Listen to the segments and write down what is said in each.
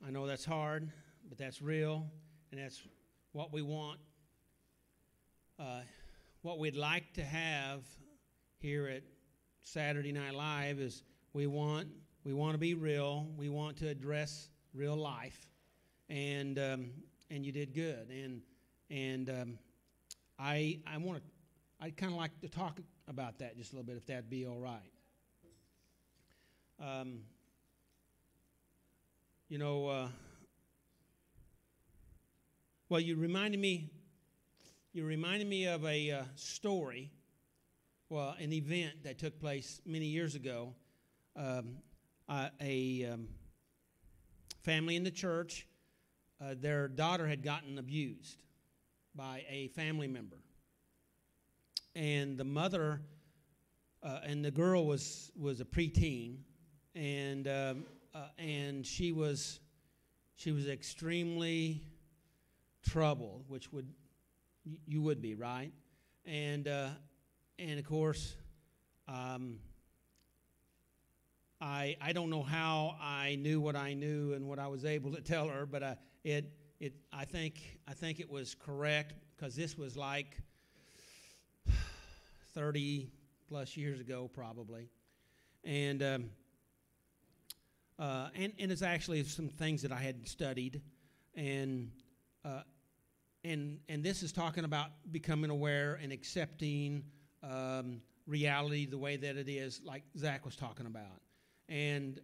I know that's hard, but that's real, and that's what we want. What we'd like to have here at Saturday Night Live is we want to be real. We want to address real life, and you did good. And I'd kind of like to talk about that just a little bit, if that'd be all right. Well, you reminded me of a story, well, an event that took place many years ago. A family in the church, their daughter had gotten abused by a family member, and the mother and the girl was a preteen, and she was extremely troubled, which you would be, right? And of course, I don't know how I knew what I knew and what I was able to tell her, but I think it was correct, because this was like 30 plus years ago, probably, and it's actually some things that I had studied, and this is talking about becoming aware and accepting reality the way that it is, like Zach was talking about. And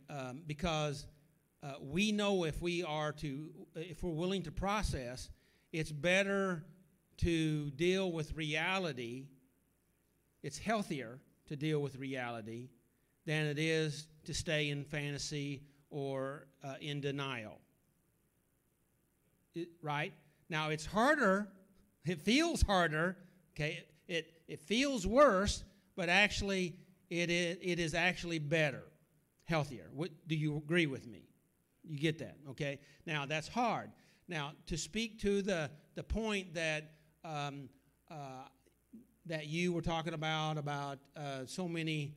because we know if we're willing to process, it's better to deal with reality. It's healthier to deal with reality than it is to stay in fantasy or in denial. Right? Now, it's harder. It feels harder. Okay? It feels worse, but actually it is actually better, healthier. Do you agree with me? You get that? Okay? Now, that's hard. Now, to speak to the point that that you were talking about so many.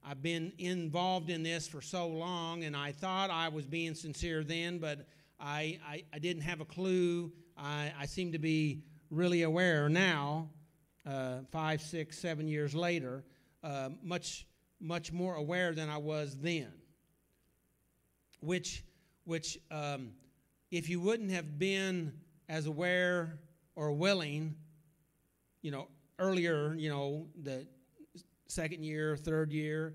I've been involved in this for so long, and I thought I was being sincere then, but I didn't have a clue. I seem to be really aware now, 5, 6, 7 years later, much more aware than I was then. Which if you wouldn't have been as aware or willing, earlier, the second year, third year,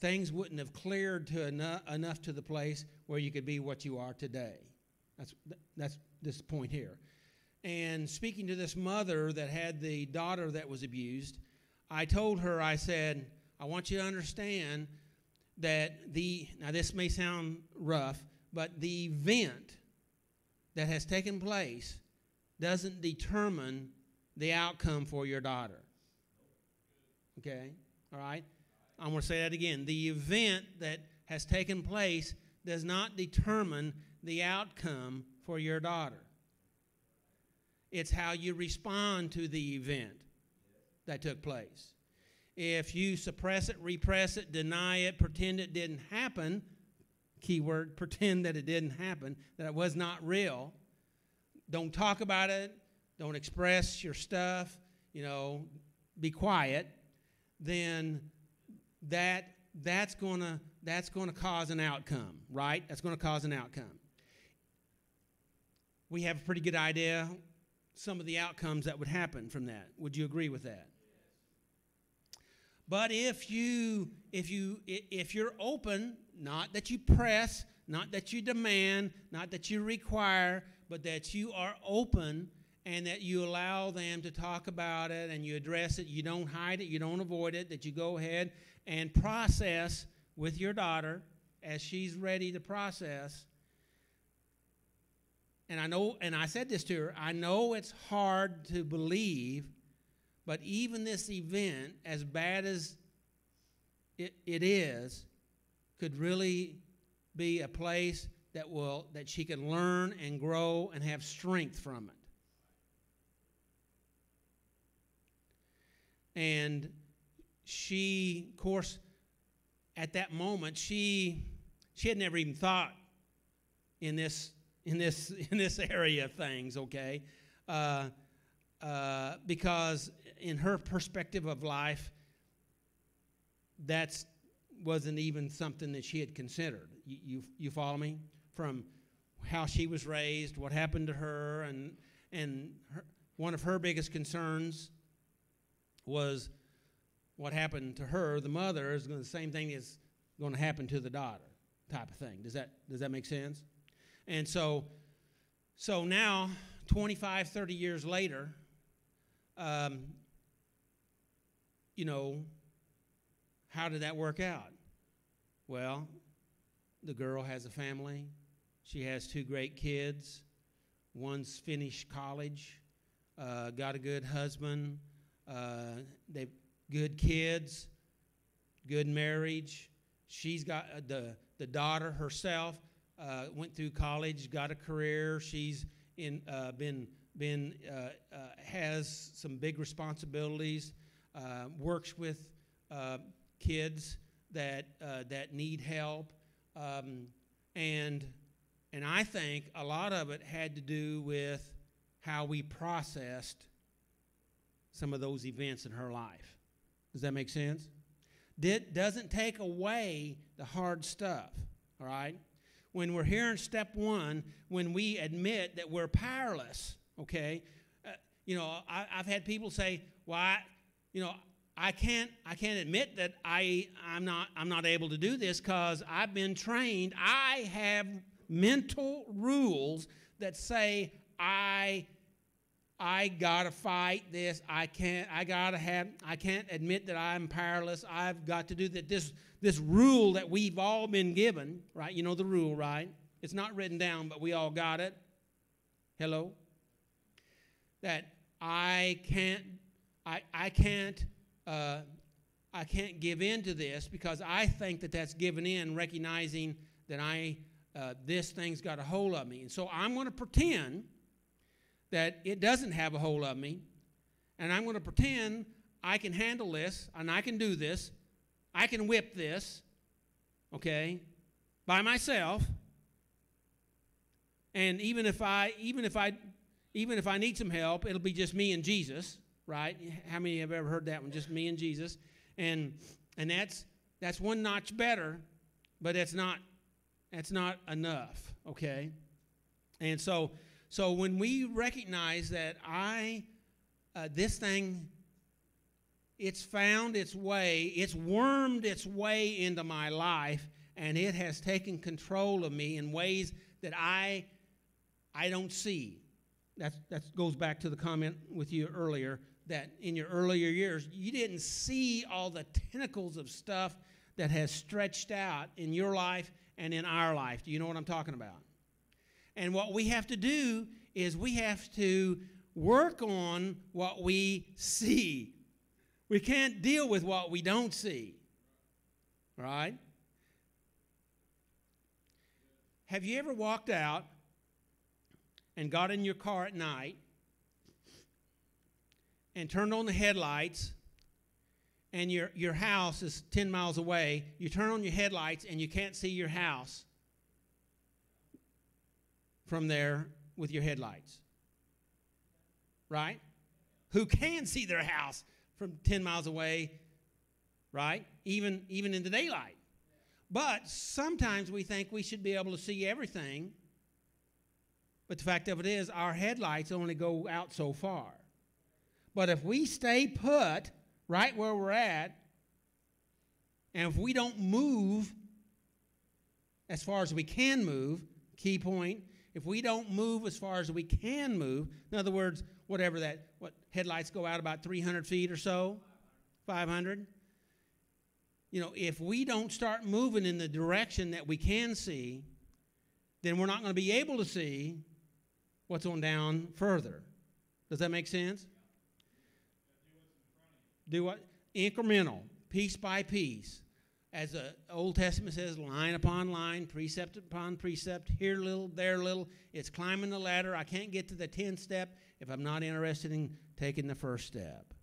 things wouldn't have cleared to enough to the place where you could be what you are today. That's this point here. And speaking to this mother that had the daughter that was abused, I told her, I said, I want you to understand that now this may sound rough, but the event that has taken place doesn't determine the outcome for your daughter. Okay? All right? I'm going to say that again. The event that has taken place does not determine the outcome for your daughter. It's how you respond to the event that took place. If you suppress it, repress it, deny it, pretend it didn't happen, keyword, pretend that it didn't happen, that it was not real, don't talk about it, don't express your stuff, be quiet, then that's going to cause an outcome, right? That's going to cause an outcome. We have a pretty good idea some of the outcomes that would happen from that. Would you agree with that? But if you're open, not that you press, not that you demand, not that you require, but that you are open and that you allow them to talk about it and you address it, you don't hide it, you don't avoid it, that you go ahead and process with your daughter as she's ready to process. And I said this to her, I know it's hard to believe, but even this event, as bad as it is, could really be a place that she can learn and grow and have strength from it. And she, of course, at that moment, she had never even thought in this area of things, okay? Because in her perspective of life, that wasn't even something that she had considered. You follow me? From how she was raised, what happened to her, and one of her biggest concerns was what happened to her, the mother, is the same thing is going to happen to the daughter, type of thing. Does that make sense? And so now, 25, 30 years later, how did that work out? Well, the girl has a family. She has 2 great kids. One's finished college, got a good husband. They've good kids, good marriage. She's got the daughter herself went through college, got a career. She's has some big responsibilities. Works with kids that need help, and I think a lot of it had to do with how we processed some of those events in her life. Does that make sense? Doesn't take away the hard stuff, all right? When we're here in step 1, when we admit that we're powerless, okay? I've had people say, "Well, I can't admit that I'm not able to do this because I've been trained. I have mental rules that say I gotta fight this. I can't admit that I'm powerless. I've got to do that. This rule that we've all been given, right? You know the rule, right? It's not written down, but we all got it. Hello? That I can't give in to this because I think that that's giving in, recognizing that this thing's got a hold of me. And so I'm going to pretend that it doesn't have a hold of me, and I'm going to pretend I can handle this, and I can do this. I can whip this, okay, by myself. And even if I need some help, it'll be just me and Jesus, right? How many have ever heard that one? Just me and Jesus, and that's one notch better, but it's not enough, okay? And so when we recognize that this thing, it's found its way, it's wormed its way into my life, and it has taken control of me in ways that I don't see. That goes back to the comment with you earlier, that in your earlier years, you didn't see all the tentacles of stuff that has stretched out in your life and in our life. Do you know what I'm talking about? And what we have to do is we have to work on what we see. We can't deal with what we don't see. Right? Have you ever walked out and got in your car at night and turned on the headlights, and your house is 10 miles away? You turn on your headlights and you can't see your house from there with your headlights, right? Who can see their house from 10 miles away, right? Even in the daylight. But sometimes we think we should be able to see everything, but the fact of it is our headlights only go out so far. But if we stay put right where we're at, and if we don't move as far as we can move, key point, if we don't move as far as we can move, in other words, what headlights go out about 300 feet or so, 500. If we don't start moving in the direction that we can see, then we're not going to be able to see what's on down further. Does that make sense? Do what? Incremental, piece by piece. As the Old Testament says, line upon line, precept upon precept, here a little, there a little. It's climbing the ladder. I can't get to the 10th step if I'm not interested in taking the first step.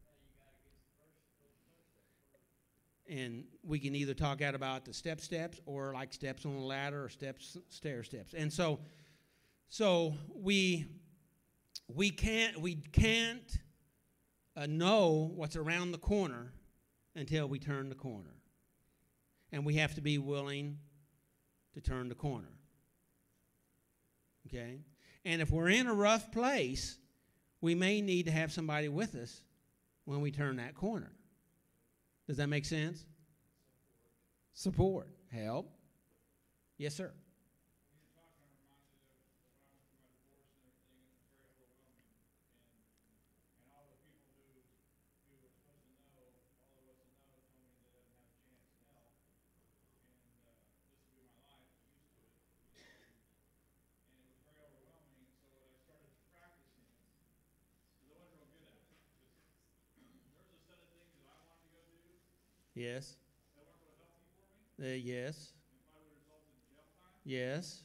and we can either talk out about the steps, or like steps on a ladder, or stair steps. And so we can't know what's around the corner until we turn the corner, and we have to be willing to turn the corner. Okay, and if we're in a rough place, we may need to have somebody with us when we turn that corner. Does that make sense? Support. Help. Yes, sir. Yes. Yes. Yes.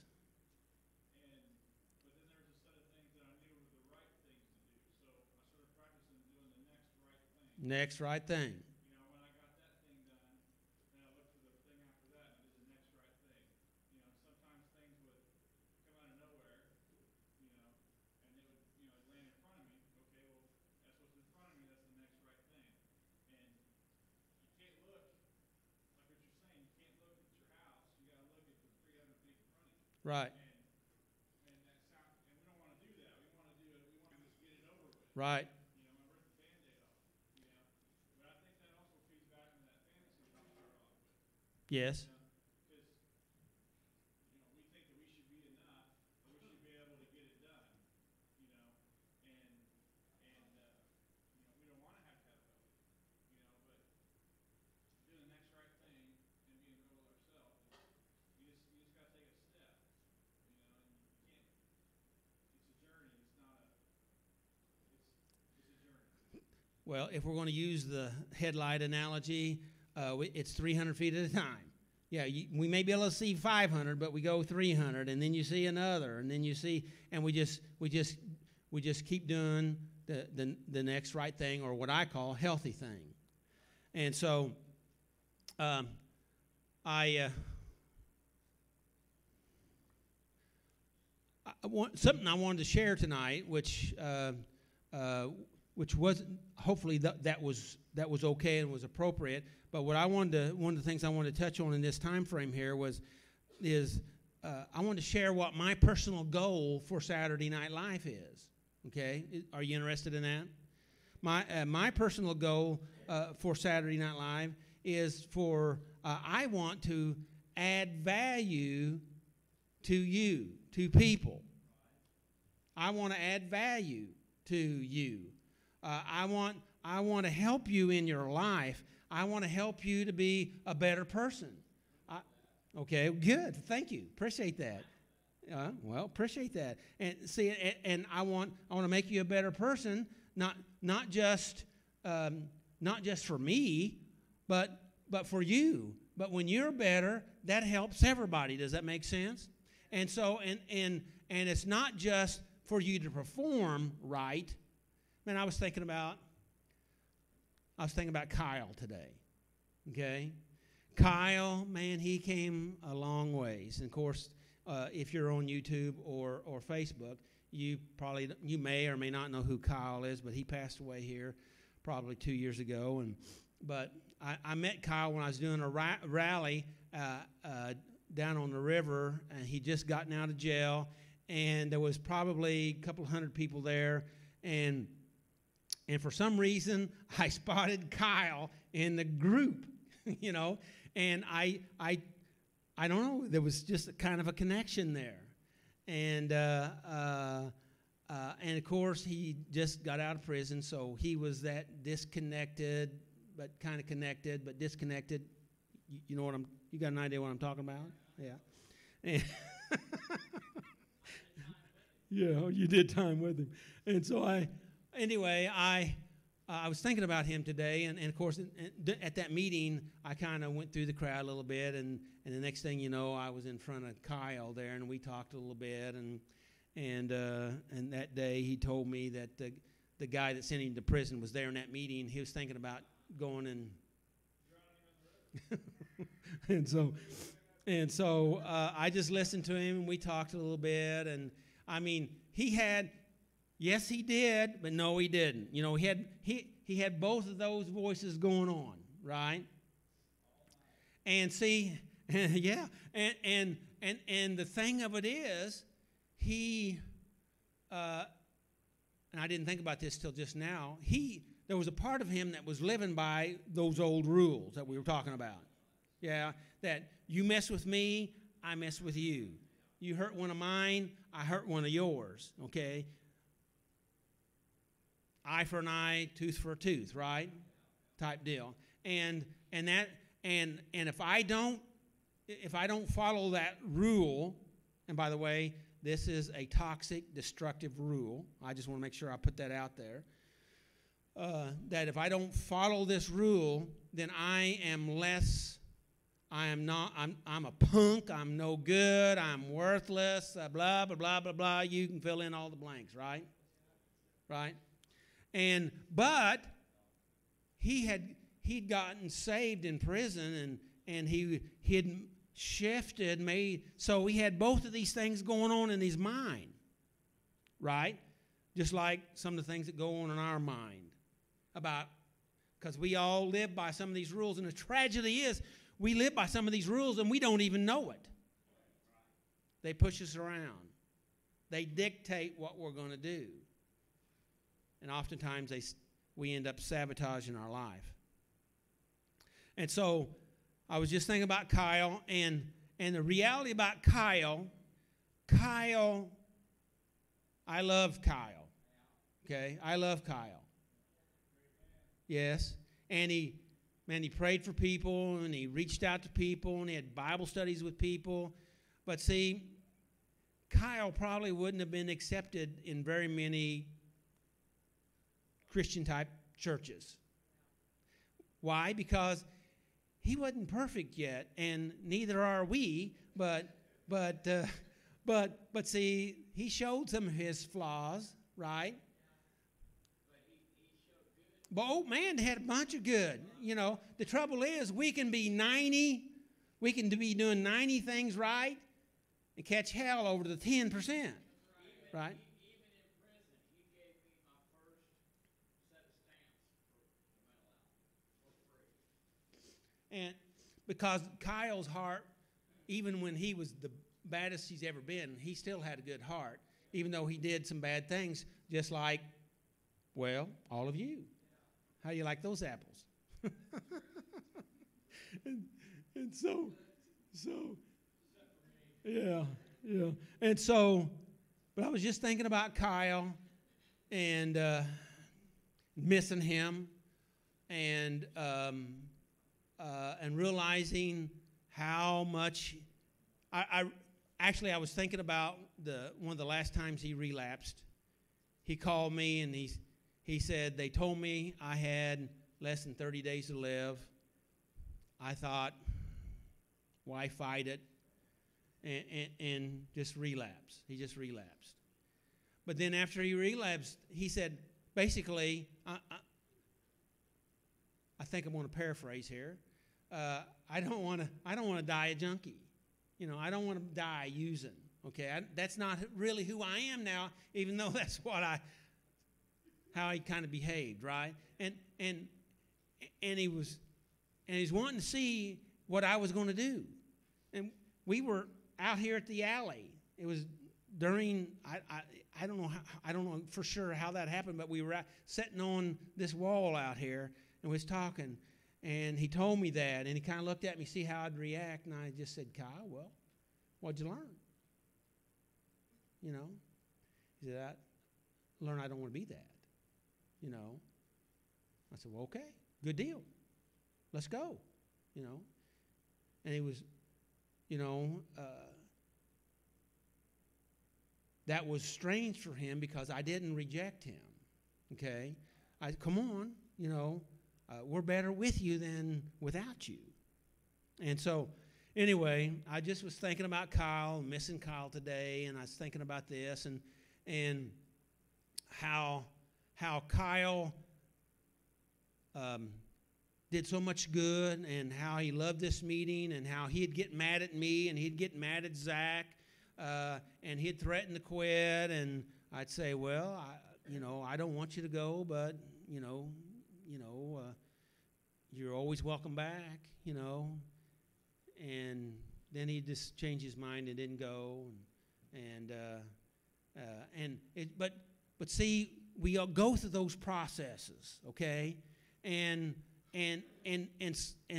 Next right thing. Right. Right. Yes. Well, if we're going to use the headlight analogy, it's 300 feet at a time. Yeah, we may be able to see 500, but we go 300, and then you see another, and then you see, and we just keep doing the next right thing, or what I call healthy thing. And so, something I wanted to share tonight, which wasn't, hopefully that was okay and was appropriate. But what one of the things I wanted to touch on in this time frame here is I wanted to share what my personal goal for Saturday Night Live is. Okay, are you interested in that? My personal goal for Saturday Night Live is I want to add value to you, to people. I want to add value to you. I want to help you in your life. I want to help you to be a better person. Okay, good. Thank you. Appreciate that. Well, appreciate that. And see, and I want to make you a better person, not just for me, but for you. But when you're better, that helps everybody. Does that make sense? And so, and it's not just for you to perform right. Man, I was thinking about Kyle today. Okay, Kyle, man, he came a long ways. And of course, if you're on YouTube or Facebook, you may or may not know who Kyle is, but he passed away here probably 2 years ago. But I met Kyle when I was doing a rally down on the river, and he just gotten out of jail, and there was probably a couple hundred people there, and for some reason I spotted Kyle in the group, and I don't know, there was just a kind of a connection there, and of course he just got out of prison, so he was that disconnected, but kind of connected, but disconnected. You know you got an idea what I'm talking about? Yeah. Yeah, you did time with him. And so I was thinking about him today, and of course, at that meeting, I kind of went through the crowd a little bit, and the next thing you know, I was in front of Kyle there, and we talked a little bit, and that day he told me that the guy that sent him to prison was there in that meeting. He was thinking about going and and so I just listened to him, and we talked a little bit. And I mean, yes, he did, but no, he didn't. You know, he had both of those voices going on, right? And see, yeah, and the thing of it is, and I didn't think about this till just now. There was a part of him that was living by those old rules that we were talking about. Yeah, that you mess with me, I mess with you. You hurt one of mine, I hurt one of yours. Okay. Eye for an eye, tooth for a tooth, right? Type deal. And if I don't follow that rule, and by the way, this is a toxic, destructive rule. I just want to make sure I put that out there. That if I don't follow this rule, then I am less. I'm a punk. I'm no good. I'm worthless. Blah blah blah blah blah. You can fill in all the blanks, right? Right. But he'd gotten saved in prison, and he'd shifted, so he had both of these things going on in his mind, right? Just like some of the things that go on in our mind because we all live by some of these rules, and the tragedy is we live by some of these rules and we don't even know it. They push us around. They dictate what we're going to do, and oftentimes we end up sabotaging our life. And so I was just thinking about Kyle, and the reality about Kyle, I love Kyle. Okay, I love Kyle. Yes, and he prayed for people, and he reached out to people, and he had Bible studies with people. But see, Kyle probably wouldn't have been accepted in very many Christian-type churches. Why? Because he wasn't perfect yet, and neither are we. But see, he showed some of his flaws, right? But old man had a bunch of good. You know, the trouble is we can be doing 90 things right, and catch hell over the 10%, right? Even in prison, he gave me my first set of stamps for the mental health for free. And because Kyle's heart, even when he was the baddest he's ever been, he still had a good heart, even though he did some bad things, just like, well, all of you. How do you like those apples? and so, yeah. And so, but I was just thinking about Kyle and missing him, and realizing how much I was thinking about one of the last times he relapsed. He called me, and he said, they told me I had less than 30 days to live. I thought, why fight it? And just relapse. He just relapsed. But then after he relapsed, he said, basically, I think I'm going to paraphrase here. I don't want to die a junkie. You know, I don't want to die using. Okay, that's not really who I am now, even though that's how he kind of behaved, right? And he's wanting to see what I was going to do. And we were out here at the alley. It was during I don't know for sure how that happened, but we were sitting on this wall out here and was talking, and he told me that, and he kind of looked at me, see how I'd react, and I just said, Kyle, well, what'd you learn? You know, he said, I learned I don't want to be that. You know, I said, well, okay, good deal. Let's go. You know, and he was, you know, that was strange for him because I didn't reject him. Okay, come on, you know, we're better with you than without you. And so, anyway, I just was thinking about Kyle, missing Kyle today, and I was thinking about this and how Kyle did so much good, and how he loved this meeting, and how he'd get mad at me, and he'd get mad at Zach, and he'd threaten to quit, and I'd say, well, I don't want you to go, but you're always welcome back, and then he'd just change his mind and didn't go, but see, we all go through those processes, okay, and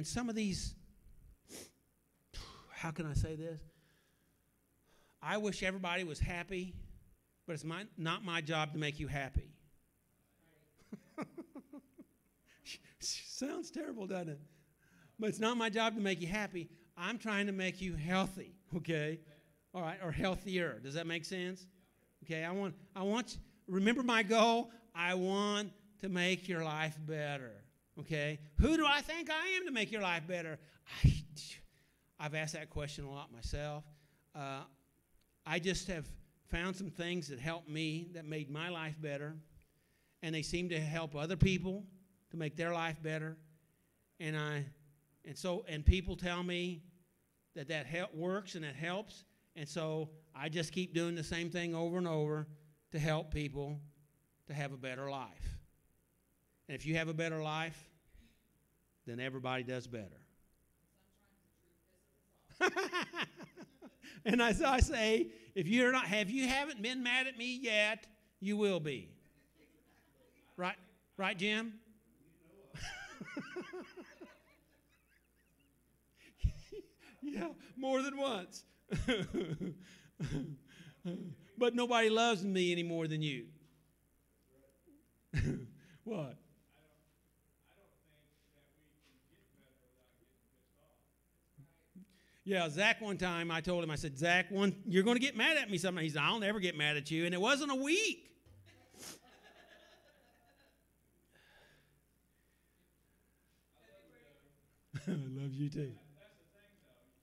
some of these, how can I say this? I wish everybody was happy, but it's not my job to make you happy. Sounds terrible, doesn't it? But it's not my job to make you happy. I'm trying to make you healthy, okay? All right, or healthier. Does that make sense? Okay, I want remember my goal. I want to make your life better, okay? Who do I think I am to make your life better? I've asked that question a lot myself. I just have found some things that helped me, that made my life better, and they seem to help other people to make their life better. And people tell me that works and that helps, and so I just keep doing the same thing over and over to help people to have a better life. And if you have a better life, then everybody does better. And as I say, if you haven't been mad at me yet, you will be. Right, Jim? Yeah, more than once. But nobody loves me any more than you. What? I don't think that we can get better without getting pissed off. Yeah, Zach, one time I told him, I said, Zach, you're going to get mad at me sometime. He said, I'll never get mad at you. And it wasn't a week. I love you too. That's the thing, though. You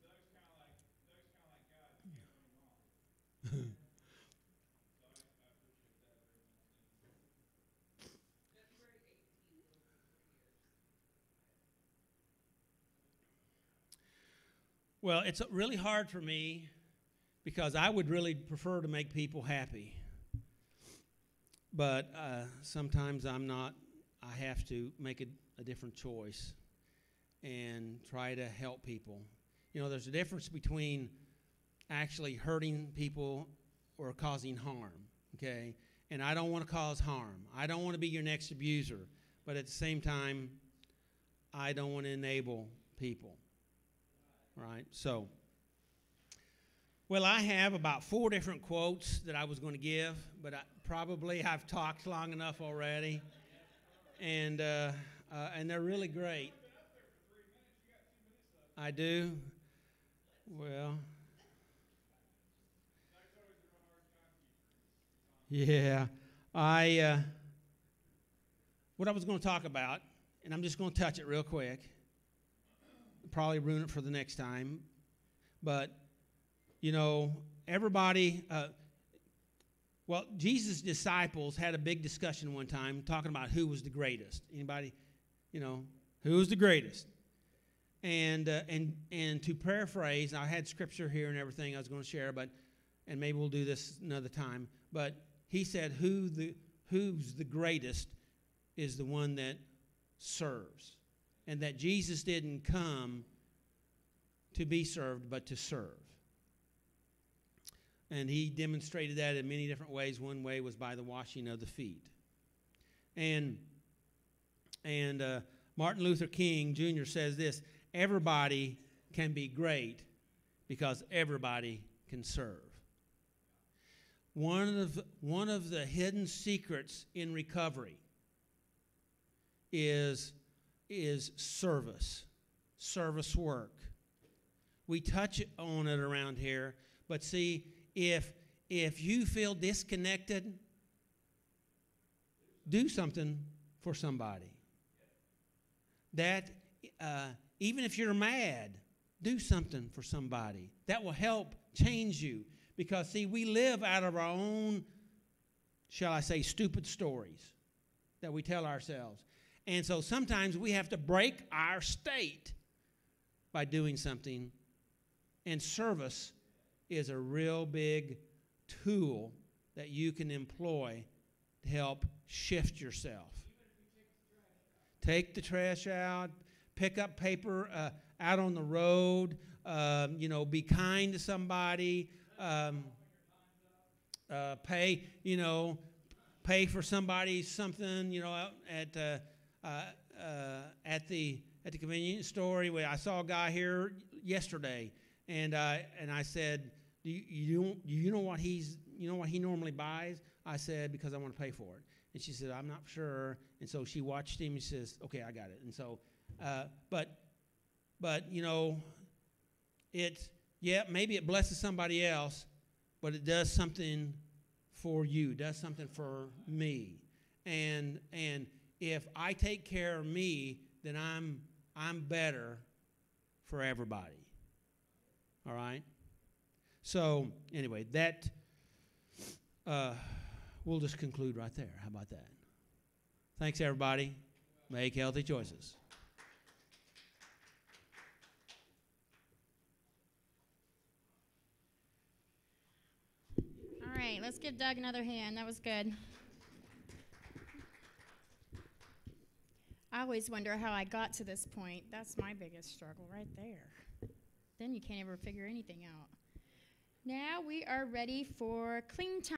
can't, Doug's kind of like God. You can't win them all. So I appreciate that very much. February 18th will be 3 years. Well, it's really hard for me because I would really prefer to make people happy. But sometimes I'm not. I have to make a different choice and try to help people. There's a difference between actually hurting people or causing harm, okay? And I don't want to cause harm. I don't want to be your next abuser. But at the same time, I don't want to enable people, right? So, well, I have about 4 different quotes that I was going to give, but I've talked long enough already, and they're really great. I do. Well, yeah. What I was going to talk about, and I'm just going to touch it real quick. Probably ruin it for the next time, but everybody. Jesus' disciples had a big discussion one time talking about who was the greatest. Anybody, who was the greatest? And to paraphrase, I had scripture here and everything I was going to share, and maybe we'll do this another time. But he said, who's the greatest is the one that serves, and that Jesus didn't come to be served, but to serve. And he demonstrated that in many different ways. One way was by the washing of the feet. And Martin Luther King Jr. says this: everybody can be great because everybody can serve. One of the hidden secrets in recovery is service work. We touch on it around here, but see, if you feel disconnected, do something for somebody. That even if you're mad, do something for somebody. That will help change you. Because, see, we live out of our own, shall I say, stupid stories that we tell ourselves. And so sometimes we have to break our state by doing something. And service is a real big tool that you can employ to help shift yourself. Take the trash out, pick up paper out on the road, be kind to somebody, pay for somebody something, out at the convenience store. Anyway, I saw a guy here yesterday, and I said, do you know what he normally buys? I said, because I want to pay for it. And she said, I'm not sure. And so she watched him. She says, okay, I got it. And so, maybe it blesses somebody else, but it does something for you, does something for me. And if I take care of me, then I'm better for everybody. All right? So anyway, that we'll just conclude right there. How about that? Thanks, everybody. Make healthy choices. All right, let's give Doug another hand. That was good. I always wonder how I got to this point. That's my biggest struggle right there. Then you can't ever figure anything out. Now we are ready for clean time.